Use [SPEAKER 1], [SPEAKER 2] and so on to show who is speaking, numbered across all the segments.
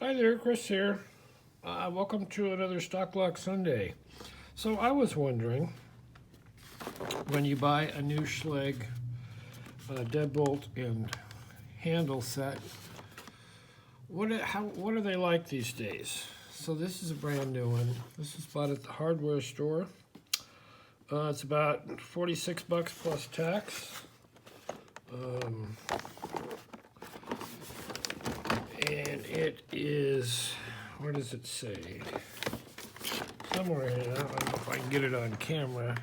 [SPEAKER 1] Hi there, Chris here. Welcome to another Stock Lock Sunday. So I was wondering, when you buy a new Schlage deadbolt and handle set, what are they like these days? So this is a brand new one. This is bought at the hardware store. It's about 46 bucks plus tax. And it is, where does it say? Somewhere here, I don't know if I can get it on camera.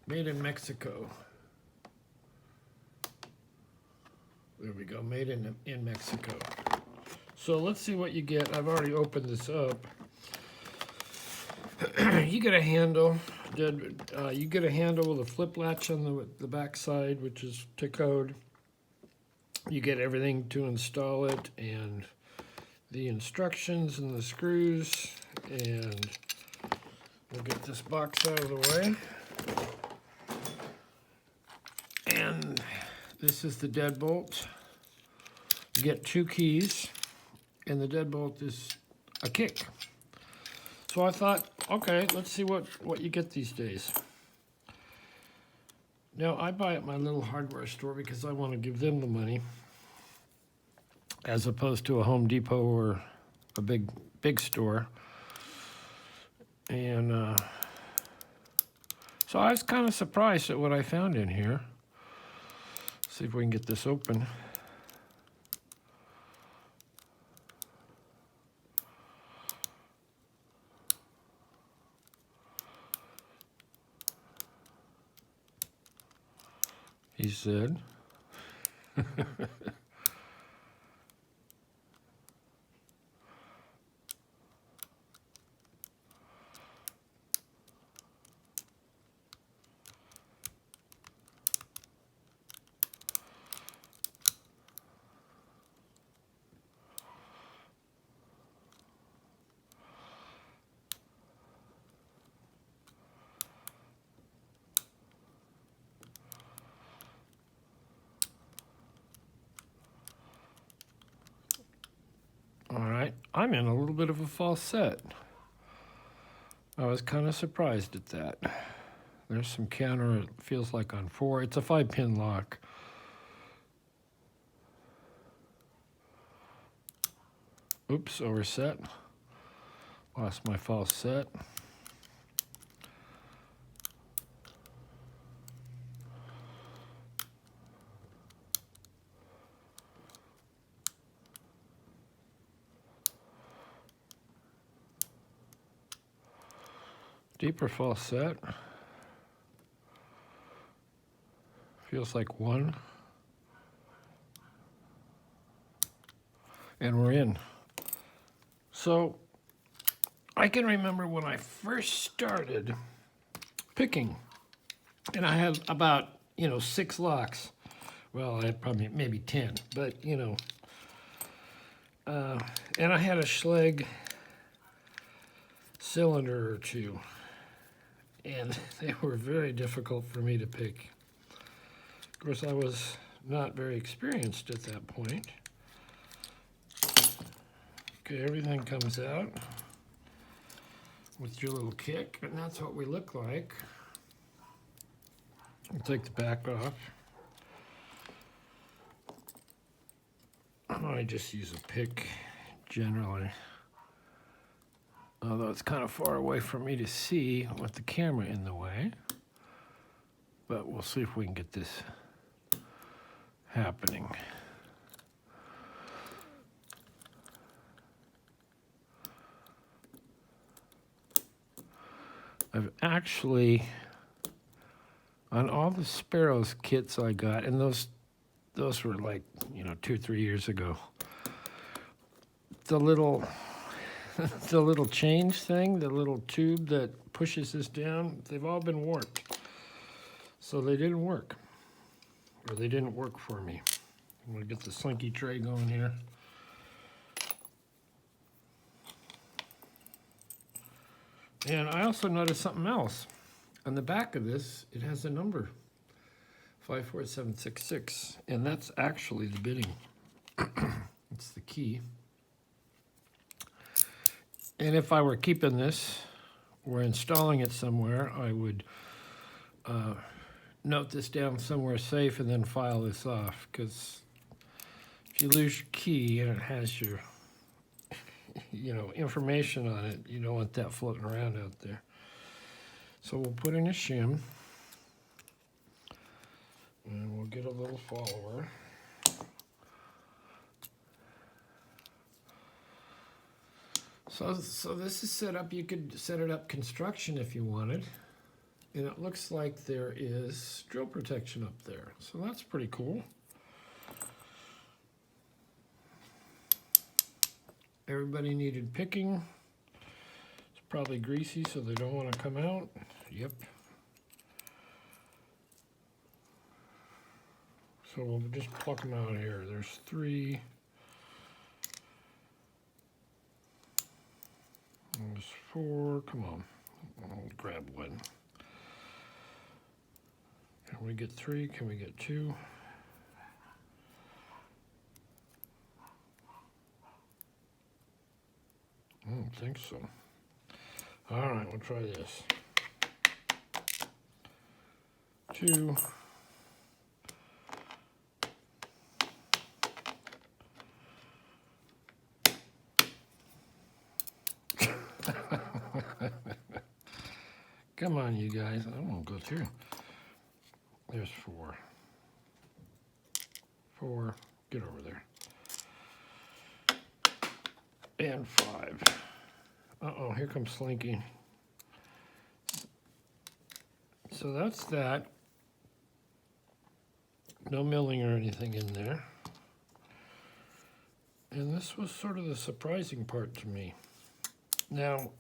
[SPEAKER 1] Made in Mexico. There we go, made in Mexico. So let's see what you get. I've already opened this up. You get a handle. You get a handle with a flip latch on the back side, which is to code. You get everything to install it and the instructions and the screws, and we'll get this box out of the way. And this is the deadbolt. You get 2 keys, and the deadbolt is a kick. So I thought, okay, let's see what you get these days. Now, I buy at my little hardware store because I want to give them the money, as opposed to a Home Depot or a big store. And so I was kind of surprised at what I found in here. See if we can get this open. He said. All right, I'm in a little bit of a false set. I was kind of surprised at that. There's some counter, it feels like on 4. It's a 5-pin lock. Oops, overset. Lost my false set. Deeper false set. Feels like 1. And we're in. So I can remember when I first started picking, and I had about, 6 locks. Well, I had probably maybe 10, but, and I had a Schlage cylinder or 2, and they were very difficult for me to pick. Of course, I was not very experienced at that point. Okay, everything comes out with your little kick, and that's what we look like. I'll take the back off. I just use a pick generally, although it's kind of far away for me to see with the camera in the way. But we'll see if we can get this happening. I've actually, on all the Sparrows kits I got, and those were like, 2 or 3 years ago, the little the little change thing, the little tube that pushes this down, they've all been warped. So they didn't work, or they didn't work for me. I'm gonna get the slinky tray going here. And I also noticed something else. On the back of this, it has a number, 54766, and that's actually the bidding. It's the key. And if I were keeping this or installing it somewhere, I would note this down somewhere safe and then file this off, because if you lose your key and it has your information on it, you don't want that floating around out there. So we'll put in a shim and we'll get a little follower. So this is set up. You could set it up construction if you wanted. And it looks like there is drill protection up there. So that's pretty cool. Everybody needed picking. It's probably greasy, so they don't want to come out. Yep. So we'll just pluck them out here. There's 3. There's 4. Come on. I'll grab one. Can we get 3? Can we get 2? I don't think so. All right, we'll try this. 2. Come on, you guys. I won't go through. There's 4. 4. Get over there. And 5. Uh-oh, here comes Slinky. So that's that. No milling or anything in there. And this was sort of the surprising part to me. Now,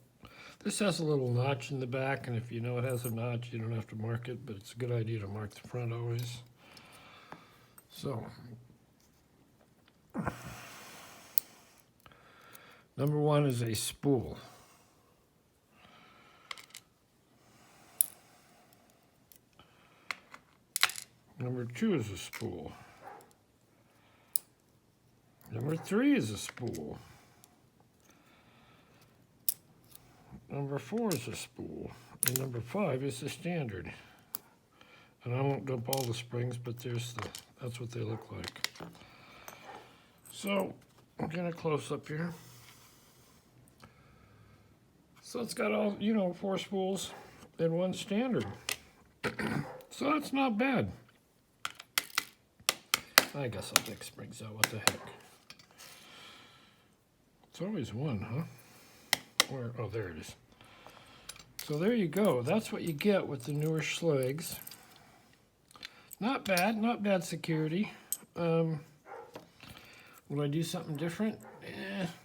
[SPEAKER 1] this has a little notch in the back, and if you know it has a notch, you don't have to mark it, but it's a good idea to mark the front always. So, number 1 is a spool. Number 2 is a spool. Number 3 is a spool. Number 4 is a spool. And number 5 is the standard. And I won't dump all the springs, but that's what they look like. So, I'm getting a close up here. So it's got all, 4 spools and 1 standard. So that's not bad. I guess I'll take springs out. What the heck? It's always 1, huh? Oh, there it is. So there you go. That's what you get with the newer Schlages. Not bad security. Will I do something different?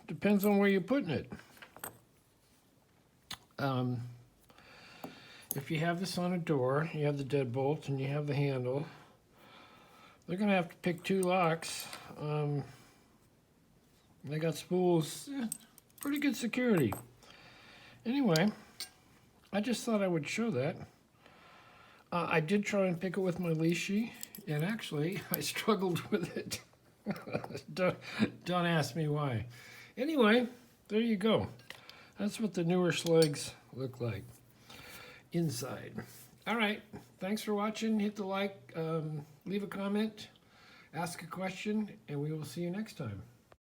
[SPEAKER 1] Depends on where you're putting it. If you have this on a door, you have the deadbolt and you have the handle, they're going to have to pick 2 locks. They got spools, pretty good security. Anyway, I just thought I would show that. I did try and pick it with my leashy, and actually, I struggled with it. Don't ask me why. Anyway, there you go. That's what the newer Schlages look like inside. All right, thanks for watching. Hit the like, leave a comment, ask a question, and we will see you next time.